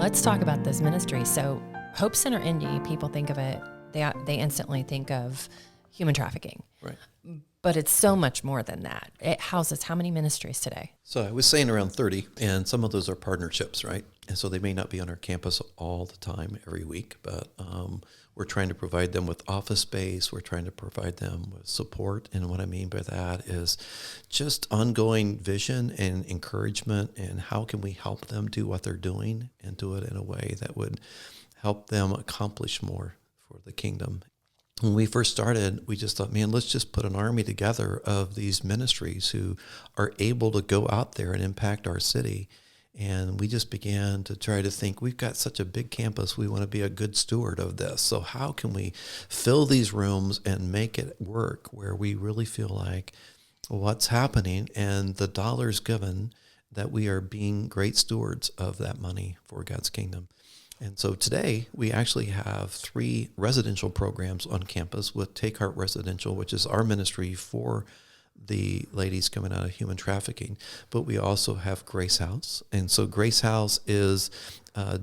let's talk about this ministry. So Hope Center Indy, people think of it, they instantly think of human trafficking. Right. But it's so much more than that. It houses how many ministries today? So I was saying around 30, and some of those are partnerships, right? And so they may not be on our campus all the time, every week, but we're trying to provide them with office space. We're trying to provide them with support. And what I mean by that is just ongoing vision and encouragement, and how can we help them do what they're doing and do it in a way that would help them accomplish more for the kingdom. When we first started, we just thought, man, let's just put an army together of these ministries who are able to go out there and impact our city. And we just began to try to think, we've got such a big campus, we want to be a good steward of this. So how can we fill these rooms and make it work where we really feel like what's happening and the dollars given, that we are being great stewards of that money for God's kingdom. And so today, we actually have 3 residential programs on campus with Take Heart Residential, which is our ministry for the ladies coming out of human trafficking. But we also have Grace House. And so Grace House is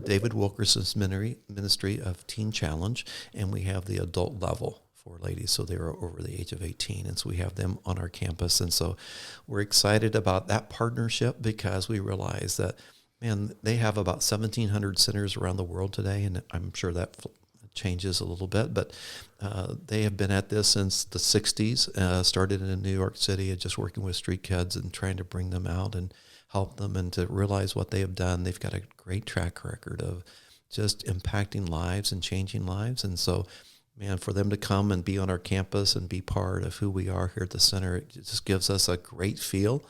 David Wilkerson's ministry of Teen Challenge, and we have the adult level for ladies, so they are over the age of 18. And so we have them on our campus. And so we're excited about that partnership because we realize that, man, they have about 1,700 centers around the world today, and I'm sure that changes a little bit, but they have been at this since the 60s, started in New York City, just working with street kids and trying to bring them out and help them and to realize what they have done. They've got a great track record of just impacting lives and changing lives. And so, man, for them to come and be on our campus and be part of who we are here at the center, it just gives us a great feel.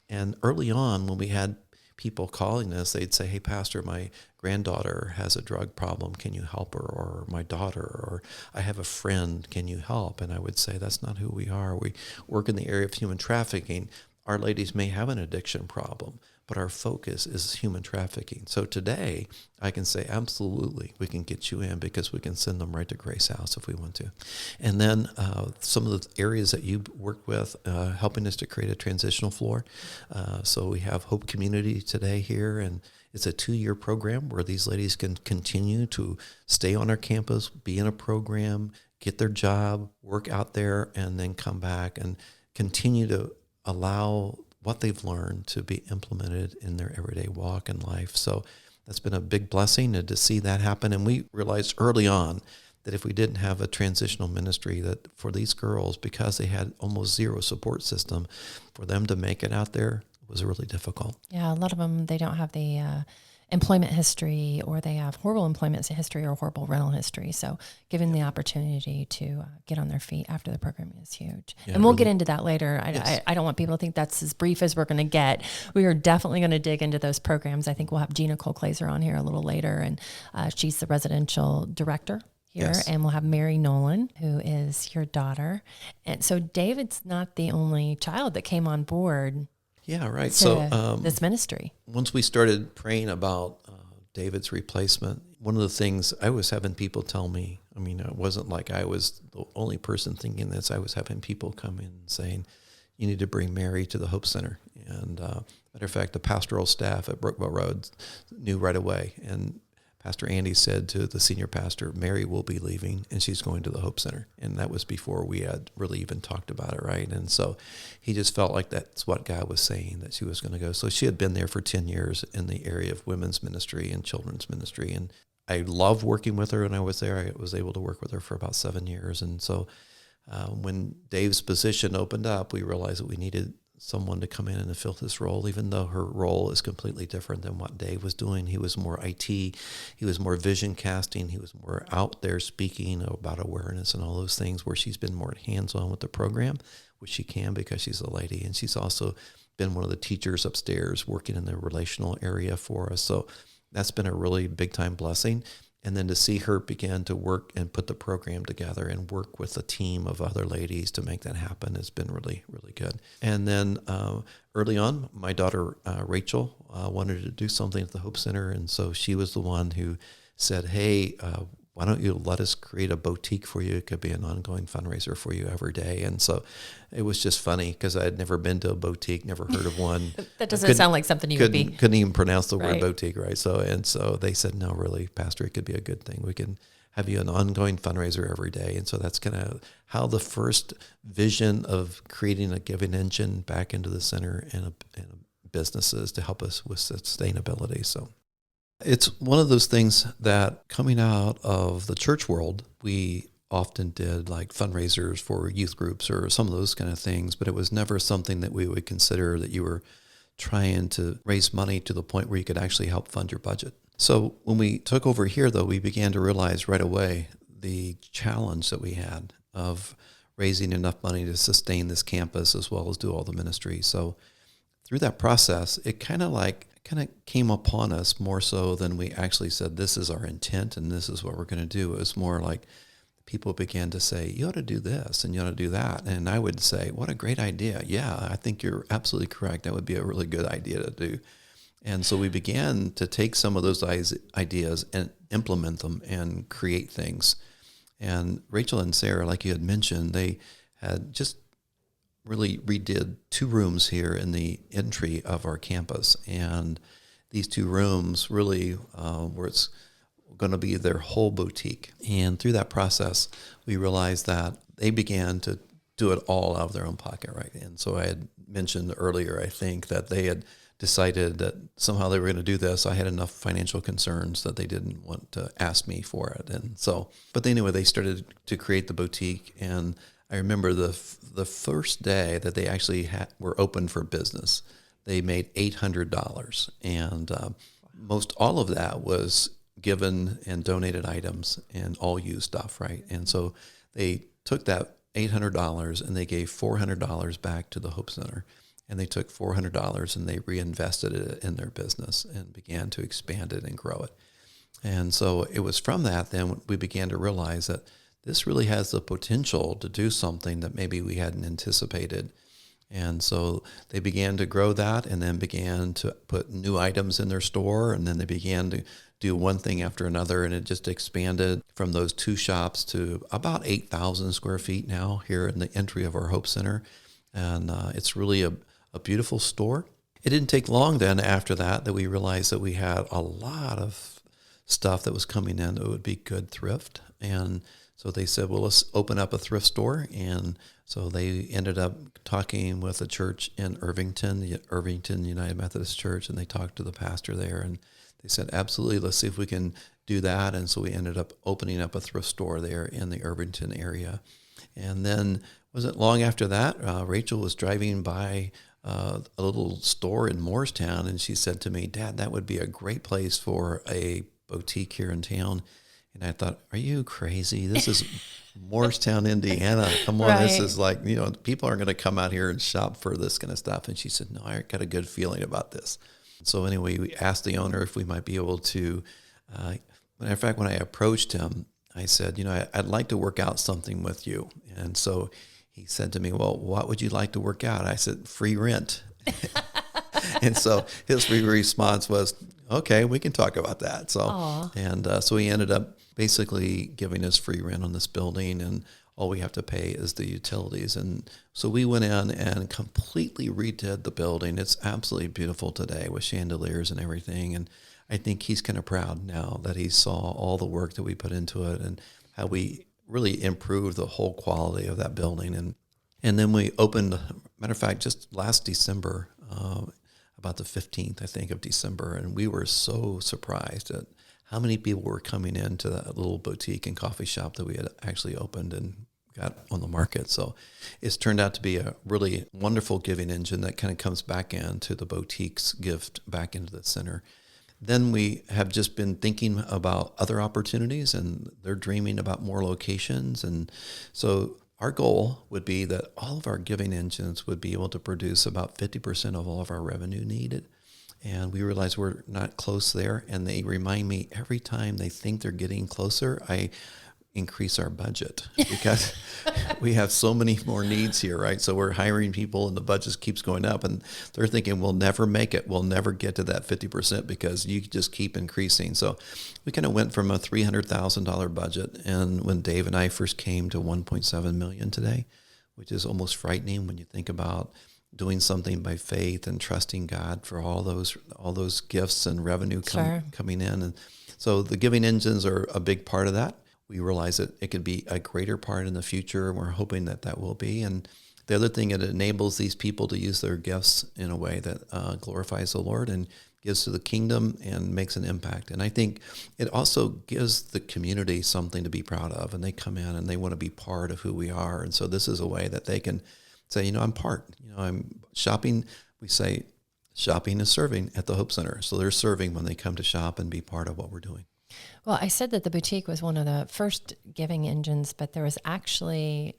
And early on, when we had people calling us, they'd say, hey, Pastor, my granddaughter has a drug problem. Can you help her? Or my daughter, or I have a friend. Can you help? And I would say, that's not who we are. We work in the area of human trafficking. Our ladies may have an addiction problem, but our focus is human trafficking. So today, I can say, absolutely, we can get you in because we can send them right to Grace House if we want to. And then some of the areas that you work with, helping us to create a transitional floor. So we have Hope Community today here, and it's a 2-year program where these ladies can continue to stay on our campus, be in a program, get their job, work out there, and then come back and continue to allow what they've learned to be implemented in their everyday walk and life. So that's been a big blessing to see that happen. And we realized early on that if we didn't have a transitional ministry, that for these girls, because they had almost zero support system, for them to make it out there was really difficult. Yeah, a lot of them, they don't have the employment history, or they have horrible employment history or horrible rental history. So giving the opportunity to get on their feet after the program is huge. Yeah, and we'll get into that later. I don't want people to think that's as brief as we're going to get. We are definitely going to dig into those programs. I think we'll have Gina Cole-Glazer on here a little later, and she's the residential director here. Yes. And we'll have Mary Nolen, who is your daughter. And so David's not the only child that came on board. Yeah, right. So this ministry. Once we started praying about David's replacement, one of the things I was having people tell me, I mean, it wasn't like I was the only person thinking this. I was having people come in saying, you need to bring Mary to the Hope Center. And matter of fact, the pastoral staff at Brookville Road knew right away. And Pastor Andy said to the senior pastor, Mary will be leaving and she's going to the Hope Center. And that was before we had really even talked about it, right? And so he just felt like that's what God was saying, that she was going to go. So she had been there for 10 years in the area of women's ministry and children's ministry. And I loved working with her when I was there. I was able to work with her for about 7 years. And so when Dave's position opened up, we realized that we needed someone to come in and fill this role, even though her role is completely different than what Dave was doing. He was more IT, he was more vision casting, he was more out there speaking about awareness and all those things, where she's been more hands-on with the program, which she can because she's a lady. And she's also been one of the teachers upstairs working in the relational area for us. So that's been a really big-time blessing. And then to see her begin to work and put the program together and work with a team of other ladies to make that happen has been really, really good. And then early on, my daughter Rachel wanted to do something at the Hope Center, and so she was the one who said, hey, why don't you let us create a boutique for you? It could be an ongoing fundraiser for you every day. And so it was just funny because I had never been to a boutique, never heard of one. That doesn't sound like something you would be. Couldn't even pronounce the word Right. boutique, right? So they said, no, really, Pastor, it could be a good thing. We can have you an ongoing fundraiser every day. And so that's kind of how the first vision of creating a giving engine back into the center and businesses to help us with sustainability. So it's one of those things that coming out of the church world, we often did like fundraisers for youth groups or some of those kind of things, but it was never something that we would consider that you were trying to raise money to the point where you could actually help fund your budget. So when we took over here, though, we began to realize right away the challenge that we had of raising enough money to sustain this campus as well as do all the ministry. So through that process, it kind of came upon us more so than we actually said, this is our intent and this is what we're going to do. It was more like people began to say, you ought to do this and you ought to do that. And I would say, what a great idea. Yeah, I think you're absolutely correct. That would be a really good idea to do. And so we began to take some of those ideas and implement them and create things. And Rachel and Sarah, like you had mentioned, they had just really redid 2 rooms here in the entry of our campus. And these 2 rooms really were it's going to be their whole boutique. And through that process, we realized that they began to do it all out of their own pocket, right? And so I had mentioned earlier, I think, that they had decided that somehow they were going to do this. I had enough financial concerns that they didn't want to ask me for it. And so, but anyway, they started to create the boutique. And I remember the first day that they actually were open for business, they made $800. And most all of that was given and donated items and all used stuff, right? And so they took that $800 and they gave $400 back to the Hope Center. And they took $400 and they reinvested it in their business and began to expand it and grow it. And so it was from that then we began to realize that this really has the potential to do something that maybe we hadn't anticipated. And so they began to grow that and then began to put new items in their store. And then they began to do one thing after another. And it just expanded from those 2 shops to about 8,000 square feet now here in the entry of our Hope Center. And it's really a beautiful store. It didn't take long then after that we realized that we had a lot of stuff that was coming in that would be good thrift. And so they said, well, let's open up a thrift store. And so they ended up talking with a church in Irvington, the Irvington United Methodist Church, and they talked to the pastor there. And they said, absolutely, let's see if we can do that. And so we ended up opening up a thrift store there in the Irvington area. And then wasn't long after that, Rachel was driving by a little store in Moorestown, and she said to me, Dad, that would be a great place for a boutique here in town. And I thought, are you crazy? This is Moorestown, Indiana. Come on, This is like, people aren't going to come out here and shop for this kind of stuff. And she said, no, I got a good feeling about this. So anyway, we asked the owner if we might be able to, in fact, when I approached him, I said, I'd like to work out something with you. And so he said to me, well, what would you like to work out? I said, free rent. And so his response was, okay, we can talk about that. So, so he ended up basically giving us free rent on this building, and all we have to pay is the utilities. And so we went in and completely redid the building. It's absolutely beautiful today with chandeliers and everything. And I think he's kind of proud now that he saw all the work that we put into it and how we really improved the whole quality of that building. And then we opened, matter of fact, just last December, about the 15th, I think, of December, and we were so surprised at how many people were coming into that little boutique and coffee shop that we had actually opened and got on the market. So it's turned out to be a really wonderful giving engine that kind of comes back into the boutique's gift back into the center. Then we have just been thinking about other opportunities, and they're dreaming about more locations. And so our goal would be that all of our giving engines would be able to produce about 50% of all of our revenue needed. And we realize we're not close there. And they remind me every time they think they're getting closer, I increase our budget because we have so many more needs here, right? So we're hiring people and the budget keeps going up, and they're thinking we'll never make it. We'll never get to that 50% because you just keep increasing. So we kind of went from a $300,000 budget, and when Dave and I first came to 1.7 million today, which is almost frightening when you think about doing something by faith and trusting God for all those gifts and revenue coming in. And so the giving engines are a big part of that. We realize that it could be a greater part in the future, and we're hoping that will be. And the other thing, it enables these people to use their gifts in a way that glorifies the Lord and gives to the kingdom and makes an impact. And I think it also gives the community something to be proud of, and they come in and they want to be part of who we are. And so this is a way that they can say, I'm part. I'm shopping. We say shopping is serving at the Hope Center. So they're serving when they come to shop and be part of what we're doing. Well, I said that the boutique was one of the first giving engines, but there was actually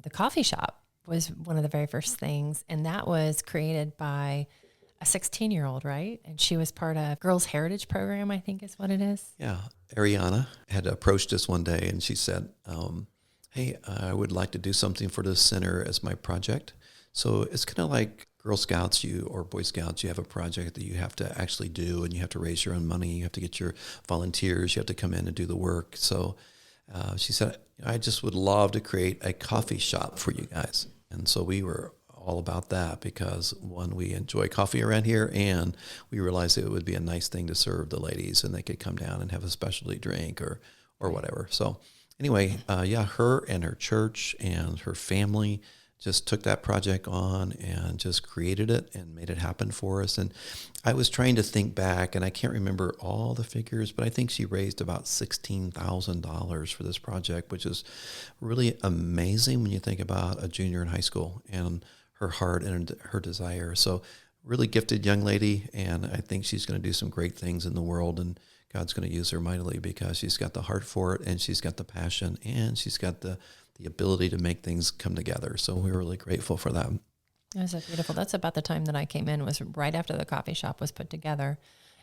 the coffee shop was one of the very first things. And that was created by a 16-year-old, right? And she was part of Girls Heritage Program, I think is what it is. Yeah. Ariana had approached us one day and she said, hey, I would like to do something for the center as my project. So it's kind of like Girl Scouts or Boy Scouts, you have a project that you have to actually do, and you have to raise your own money. You have to get your volunteers. You have to come in and do the work. So she said, I just would love to create a coffee shop for you guys. And so we were all about that because, one, we enjoy coffee around here, and we realized it would be a nice thing to serve the ladies, and they could come down and have a specialty drink or whatever. So anyway, her and her church and her family just took that project on and just created it and made it happen for us. And I was trying to think back, and I can't remember all the figures, but I think she raised about $16,000 for this project, which is really amazing when you think about a junior in high school and her heart and her desire. So really gifted young lady, and I think she's going to do some great things in the world, and God's going to use her mightily because she's got the heart for it, and she's got the passion, and she's got the ability to make things come together. So we're really grateful for that. That's beautiful. That's about the time that I came in, was right after the coffee shop was put together.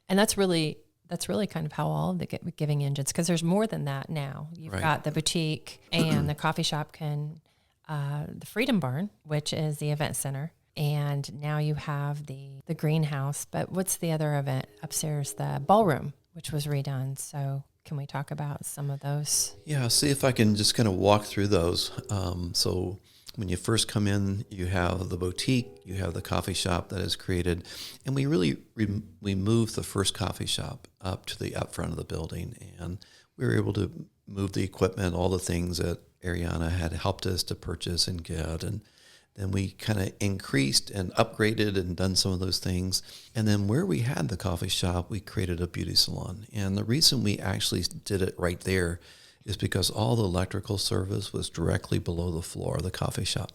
And that's really kind of how all the giving engines, because there's more than that now. You've got the boutique and the coffee shop the Freedom Barn, which is the event center. And now you have the greenhouse. But what's the other event upstairs? The ballroom, which was redone. So can we talk about some of those? Yeah, see if I can just kind of walk through those. So when you first come in, you have the boutique, you have the coffee shop that is created, and we really we moved the first coffee shop up to the up front of the building, and we were able to move the equipment, all the things that Ariana had helped us to purchase and get, and then we kind of increased and upgraded and done some of those things. And then where we had the coffee shop, we created a beauty salon. And the reason we actually did it right there is because all the electrical service was directly below the floor of the coffee shop.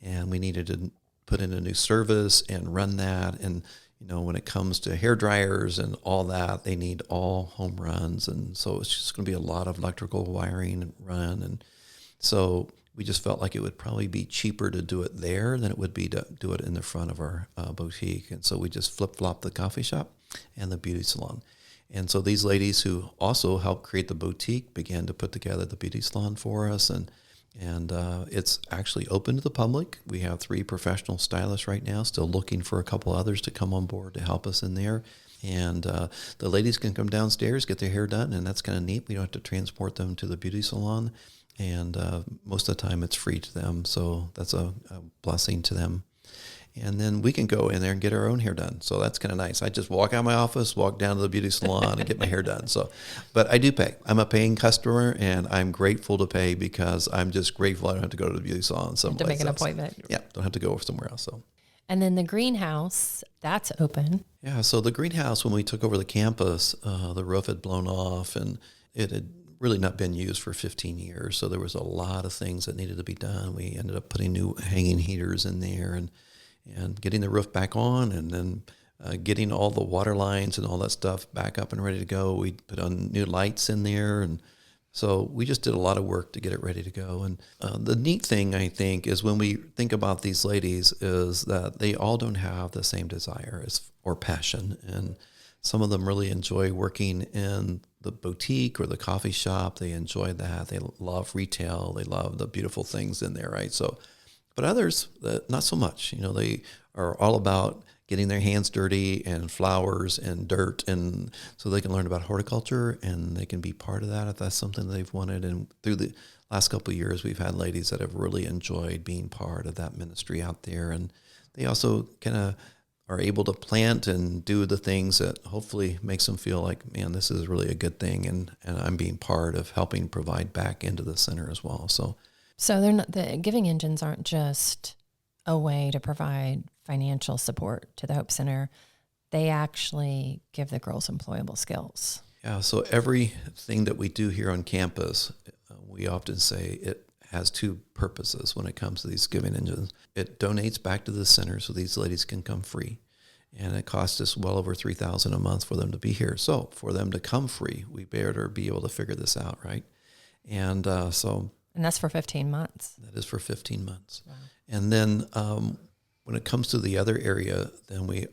And we needed to put in a new service and run that. And, when it comes to hair dryers and all that, they need all home runs. And so it's just going to be a lot of electrical wiring and run. And so we just felt like it would probably be cheaper to do it there than it would be to do it in the front of our boutique. And so we just flip-flopped the coffee shop and the beauty salon. And so these ladies who also helped create the boutique began to put together the beauty salon for us. And it's actually open to the public. We have 3 professional stylists right now, still looking for a couple others to come on board to help us in there. And the ladies can come downstairs, get their hair done, and that's kind of neat. We don't have to transport them to the beauty salon. And most of the time it's free to them, so that's a blessing to them. And then we can go in there and get our own hair done, so that's kind of nice. I just walk out of my office, walk down to the beauty salon, and get my hair done. So, but I do pay. I'm a paying customer, and I'm grateful to pay because I'm just grateful I don't have to go to the beauty salon someplace to make an else. appointment. Yeah, don't have to go somewhere else. So. And then the greenhouse, that's open. Yeah, so the greenhouse, when we took over the campus, the roof had blown off, and it had really not been used for 15 years. So there was a lot of things that needed to be done. We ended up putting new hanging heaters in there and getting the roof back on, and then getting all the water lines and all that stuff back up and ready to go. We put on new lights in there. And so we just did a lot of work to get it ready to go. And the neat thing, I think, is when we think about these ladies is that they all don't have the same desire or passion. And Some of them really enjoy working in the boutique or the coffee shop. They enjoy that. They love retail. They love the beautiful things in there, right? So, but others, not so much. They are all about getting their hands dirty and flowers and dirt, and so they can learn about horticulture and they can be part of that if that's something they've wanted. And through the last couple of years, we've had ladies that have really enjoyed being part of that ministry out there, and they also kind of are able to plant and do the things that hopefully makes them feel like, man, this is really a good thing, and I'm being part of helping provide back into the center as well. So they're not, the Giving Engines aren't just a way to provide financial support to the Hope Center. They actually give the girls employable skills. Yeah, so everything that we do here on campus, we often say it has two purposes when it comes to these Giving Engines. It donates back to the center so these ladies can come free. And it costs us well over $3,000 a month for them to be here. So for them to come free, we better be able to figure this out, right? And And that's for 15 months. That is for 15 months. Wow. And then when it comes to the other area, then we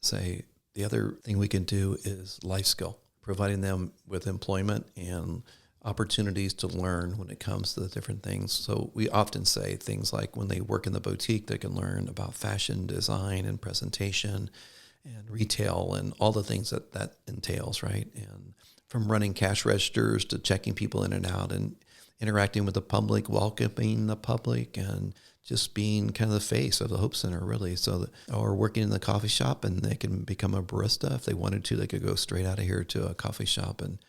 say the other thing we can do is life skill, providing them with employment and opportunities to learn when it comes to the different things. So we often say things like when they work in the boutique, they can learn about fashion design and presentation and retail and all the things that entails, right? And from running cash registers to checking people in and out and interacting with the public, welcoming the public, and just being kind of the face of the Hope Center, really. Or working in the coffee shop, and they can become a barista. If they wanted to, they could go straight out of here to a coffee shop and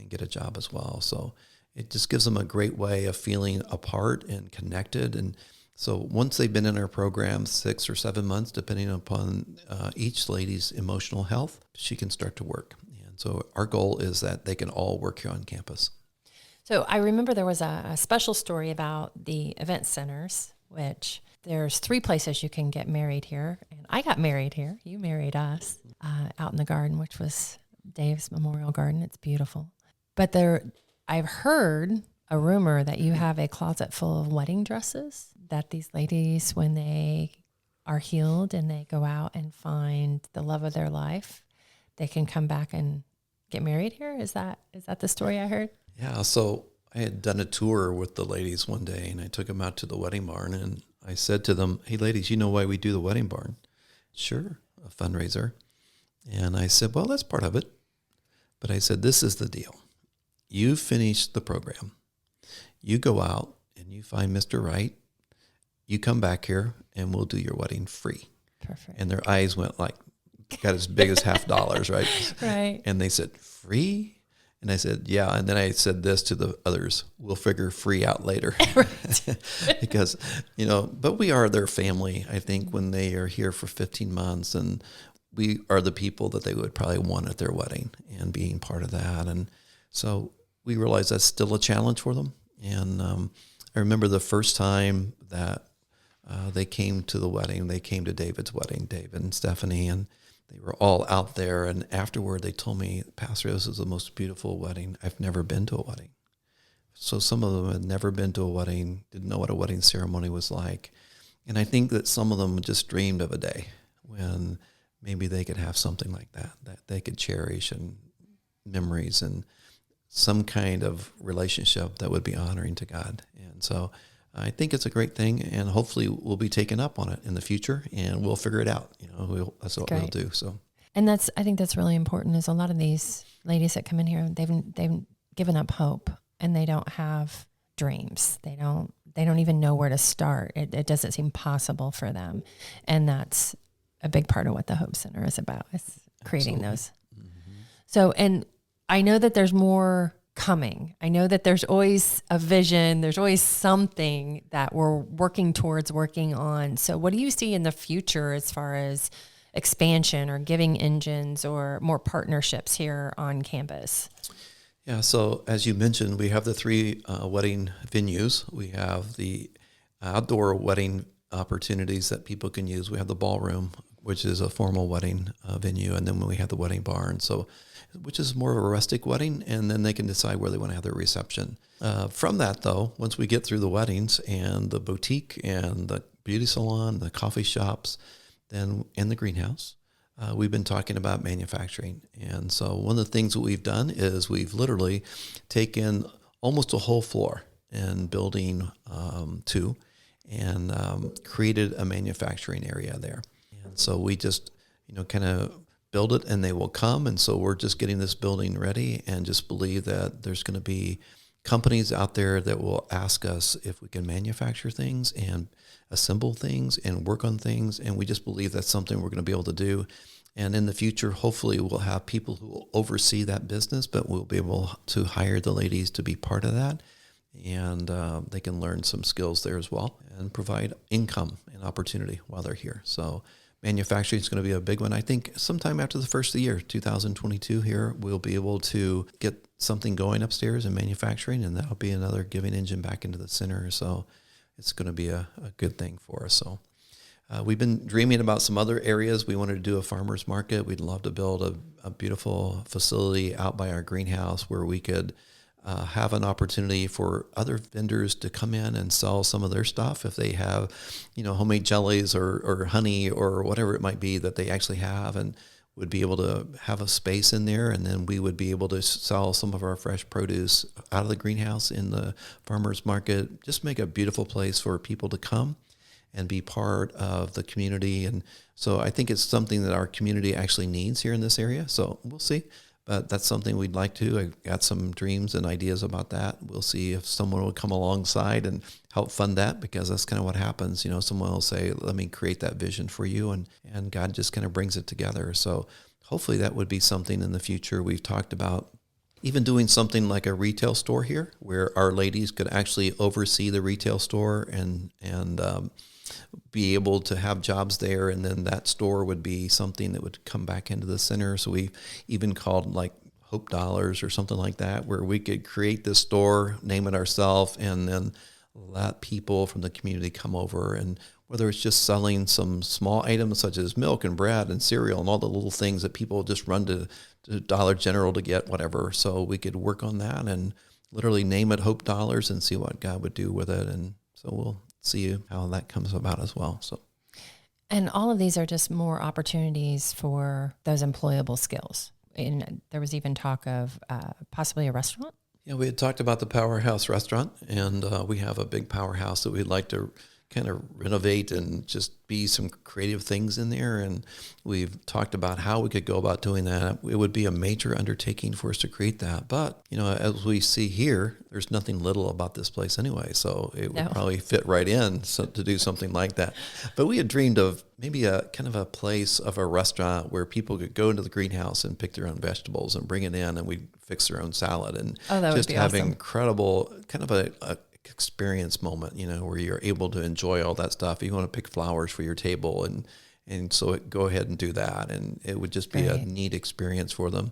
get a job as well. So it just gives them a great way of feeling a part and connected. And so once they've been in our program 6 or 7 months, depending upon each lady's emotional health, she can start to work. And so our goal is that they can all work here on campus. So I remember there was a special story about the event centers, which there's 3 places you can get married here. And I got married here. You married us out in the garden, which was Dave's Memorial Garden. It's beautiful. But I've heard a rumor that you have a closet full of wedding dresses that these ladies, when they are healed and they go out and find the love of their life, they can come back and get married here. Is that the story I heard? Yeah, so I had done a tour with the ladies one day, and I took them out to the wedding barn, and I said to them, hey, ladies, you know why we do the wedding barn? Sure, a fundraiser. And I said, well, that's part of it. But I said, this is the deal. You finish the program. You go out and you find Mr. Right. You come back here, and we'll do your wedding free. Perfect. And their eyes went like, got as big as $50, right? Right. And they said, free? And I said, yeah. And then I said this to the others, we'll figure free out later. Because, but we are their family, I think, when they are here for 15 months. And we are the people that they would probably want at their wedding and being part of that. And so we realize that's still a challenge for them. And I remember the first time that they came to the wedding, they came to David's wedding, David and Stephanie, and they were all out there, and afterward they told me, Pastor, this is the most beautiful wedding. I've never been to a wedding. So some of them had never been to a wedding, didn't know what a wedding ceremony was like. And I think that some of them just dreamed of a day when maybe they could have something like that they could cherish, and memories and some kind of relationship that would be honoring to God. And so I think it's a great thing, and hopefully we'll be taken up on it in the future, and we'll figure it out. That's what we'll do. So, and I think that's really important. Is a lot of these ladies that come in here, they've given up hope, and they don't have dreams. They don't even know where to start. It doesn't seem possible for them, and that's a big part of what the Hope Center is about. Is creating those. Mm-hmm. So, and I know that there's more coming. I know that there's always a vision. There's always something that we're working on. So what do you see in the future as far as expansion or Giving Engines or more partnerships here on campus? Yeah, so as you mentioned, we have the 3 wedding venues. We have the outdoor wedding opportunities that people can use. We have the ballroom, which is a formal wedding venue, and then we have the wedding barn, which is more of a rustic wedding, and then they can decide where they want to have their reception. From that, though, once we get through the weddings and the boutique and the beauty salon, the coffee shops, then in the greenhouse, we've been talking about manufacturing. And so one of the things that we've done is we've literally taken almost a whole floor in building 2 and created a manufacturing area there. And so we just, kind of build it and they will come. And so we're just getting this building ready and just believe that there's going to be companies out there that will ask us if we can manufacture things and assemble things and work on things. And we just believe that's something we're going to be able to do. And in the future, hopefully we'll have people who will oversee that business, but we'll be able to hire the ladies to be part of that. And they can learn some skills there as well and provide income and opportunity while they're here. So manufacturing is going to be a big one. I think sometime after the first of the year, 2022 here, we'll be able to get something going upstairs in manufacturing, and that'll be another giving engine back into the center. So it's going to be a good thing for us. So we've been dreaming about some other areas. We wanted to do a farmer's market. We'd love to build a beautiful facility out by our greenhouse where we could have an opportunity for other vendors to come in and sell some of their stuff. If they have, homemade jellies or honey or whatever it might be that they actually have, and would be able to have a space in there. And then we would be able to sell some of our fresh produce out of the greenhouse in the farmer's market. Just make a beautiful place for people to come and be part of the community. And so I think it's something that our community actually needs here in this area. So we'll see. But that's something we'd like to. I've got some dreams and ideas about that. We'll see if someone will come alongside and help fund that, because that's kind of what happens. Someone will say, let me create that vision for you. And God just kind of brings it together. So hopefully that would be something in the future. We've talked about even doing something like a retail store here where our ladies could actually oversee the retail store and be able to have jobs there, and then that store would be something that would come back into the center. So we even called like Hope Dollars or something like that, where we could create this store, name it ourselves, and then let people from the community come over. And whether it's just selling some small items such as milk and bread and cereal and all the little things that people just run to Dollar General to get whatever. So we could work on that and literally name it Hope Dollars and see what God would do with it. And so we'll see how that comes about as well. So, and all of these are just more opportunities for those employable skills. And there was even talk of possibly a restaurant. Yeah, we had talked about the Powerhouse Restaurant, and we have a big powerhouse that we'd like to kind of renovate and just be some creative things in there. And we've talked about how we could go about doing that. It would be a major undertaking for us to create that. But, as we see here, there's nothing little about this place anyway. So it would probably fit right in to do something like that. But we had dreamed of maybe a kind of a place of a restaurant where people could go into the greenhouse and pick their own vegetables and bring it in, and we'd fix their own salad, and just have awesome. Incredible kind of a experience moment, where you're able to enjoy all that stuff. You want to pick flowers for your table, and so go ahead and do that, and it would just be a neat experience for them.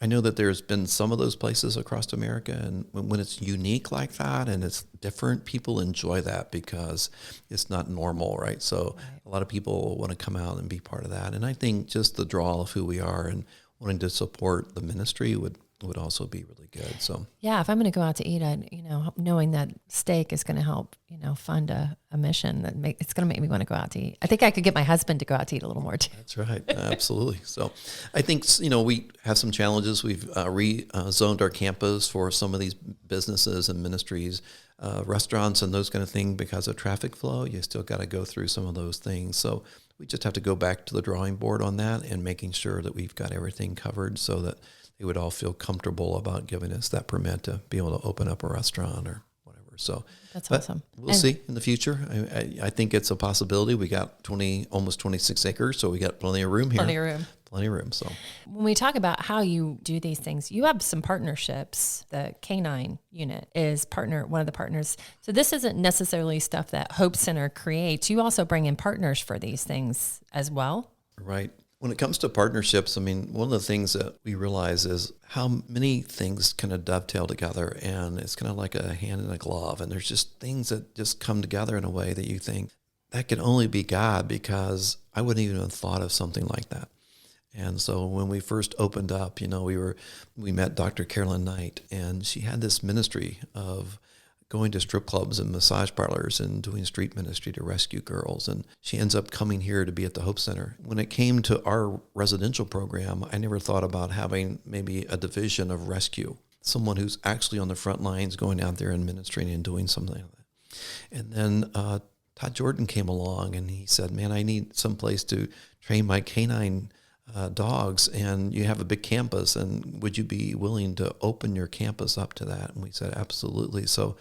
I know that there's been some of those places across America, and when it's unique like that and it's different, people enjoy that because it's not normal, right? So a lot of people want to come out and be part of that. And I think just the draw of who we are and wanting to support the ministry would also be really good. So yeah, if I'm going to go out to eat, knowing that steak is going to help, fund a mission it's going to make me want to go out to eat. I think I could get my husband to go out to eat a little more too. That's right. Absolutely. So I think, we have some challenges. We've rezoned our campus for some of these businesses and ministries, restaurants and those kind of things because of traffic flow. You still got to go through some of those things. So we just have to go back to the drawing board on that and making sure that we've got everything covered so that they would all feel comfortable about giving us that permit to be able to open up a restaurant or whatever. So that's awesome. We'll see in the future. I think it's a possibility. We got almost 26 acres, so we got plenty of room here. Plenty of room. So when we talk about how you do these things, you have some partnerships. The K9 unit is one of the partners. So this isn't necessarily stuff that Hope Center creates. You also bring in partners for these things as well. Right. When it comes to partnerships, one of the things that we realize is how many things kind of dovetail together, and it's kind of like a hand in a glove. And there's just things that just come together in a way that you think that can only be God, because I wouldn't even have thought of something like that. And so when we first opened up, we met Dr. Carolyn Knight, and she had this ministry of going to strip clubs and massage parlors and doing street ministry to rescue girls. And she ends up coming here to be at the Hope Center. When it came to our residential program, I never thought about having maybe a division of rescue, someone who's actually on the front lines going out there and ministering and doing something like that. And then Todd Jordan came along and he said, man, I need some place to train my canine dogs, and you have a big campus, and would you be willing to open your campus up to that? And we said, absolutely. So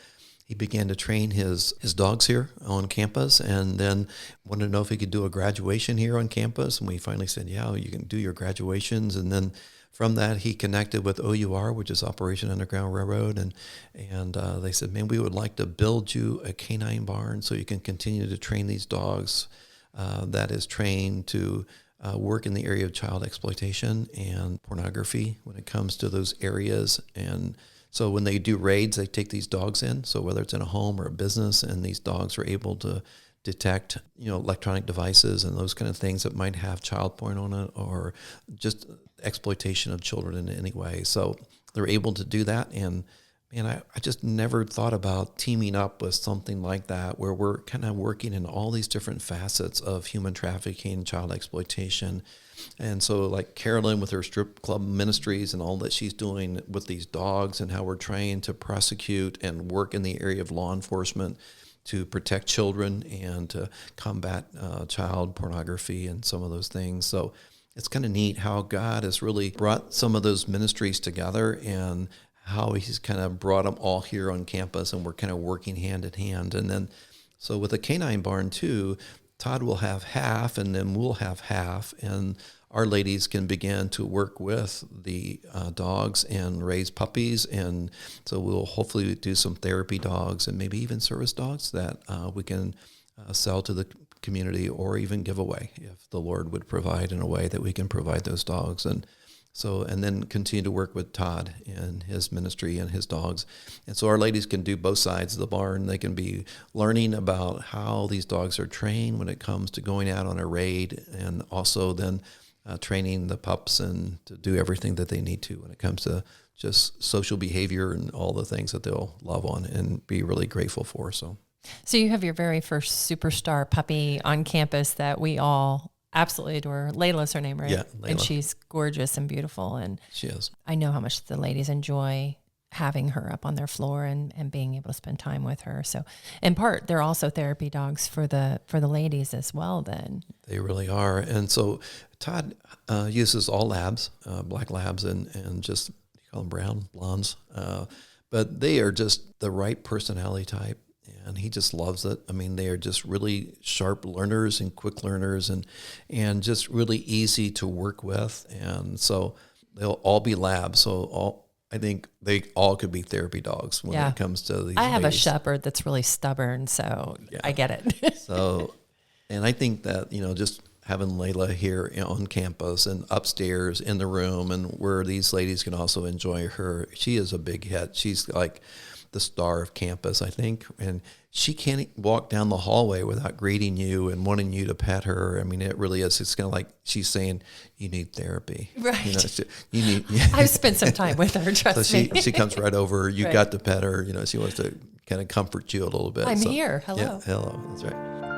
he began to train his dogs here on campus, and then wanted to know if he could do a graduation here on campus. And we finally said, yeah, you can do your graduations. And then from that, he connected with OUR, which is Operation Underground Railroad, and they said, man, we would like to build you a canine barn so you can continue to train these dogs that is trained to work in the area of child exploitation and pornography when it comes to those areas. And so when they do raids, they take these dogs in. So whether it's in a home or a business, and these dogs are able to detect, electronic devices and those kind of things that might have child porn on it, or just exploitation of children in any way. So they're able to do that. And man, I just never thought about teaming up with something like that, where we're kind of working in all these different facets of human trafficking, child exploitation. And so like Carolyn with her strip club ministries and all that she's doing with these dogs, and how we're trying to prosecute and work in the area of law enforcement to protect children and to combat child pornography and some of those things. So it's kind of neat how God has really brought some of those ministries together, and how he's kind of brought them all here on campus, and we're kind of working hand in hand. And then, so with the canine barn too, Todd will have half, and then we'll have half, and our ladies can begin to work with the dogs and raise puppies. And so we'll hopefully do some therapy dogs and maybe even service dogs that we can sell to the community, or even give away if the Lord would provide in a way that we can provide those dogs. And then continue to work with Todd and his ministry and his dogs. And so our ladies can do both sides of the barn. They can be learning about how these dogs are trained when it comes to going out on a raid, and also then training the pups and to do everything that they need to when it comes to just social behavior and all the things that they'll love on and be really grateful for. So you have your very first superstar puppy on campus that we all absolutely adore. Layla's her name, right? Yeah, Layla. And she's gorgeous and beautiful. And she is. I know how much the ladies enjoy having her up on their floor and being able to spend time with her. So in part, they're also therapy dogs for the ladies as well then. They really are. And so Todd uses all labs, black labs, and just, you call them brown, blondes. But they are just the right personality type. And he just loves it. I mean, they are just really sharp learners and quick learners, and just really easy to work with. And so they'll all be labs. So I think they all could be therapy dogs when it comes to these. I have ladies. a shepherd that's really stubborn, so I get it. So, and I think that, just having Layla here on campus and upstairs in the room, and where these ladies can also enjoy her, she is a big hit. She's like the star of campus, I think, and she can't walk down the hallway without greeting you and wanting you to pet her. I mean, it really is. It's kind of like she's saying, "You need therapy." Right. You need. I've spent some time with her. Trust me. She comes right over. You got to pet her. She wants to kind of comfort you a little bit. I'm here. Hello. Yeah, hello. That's right.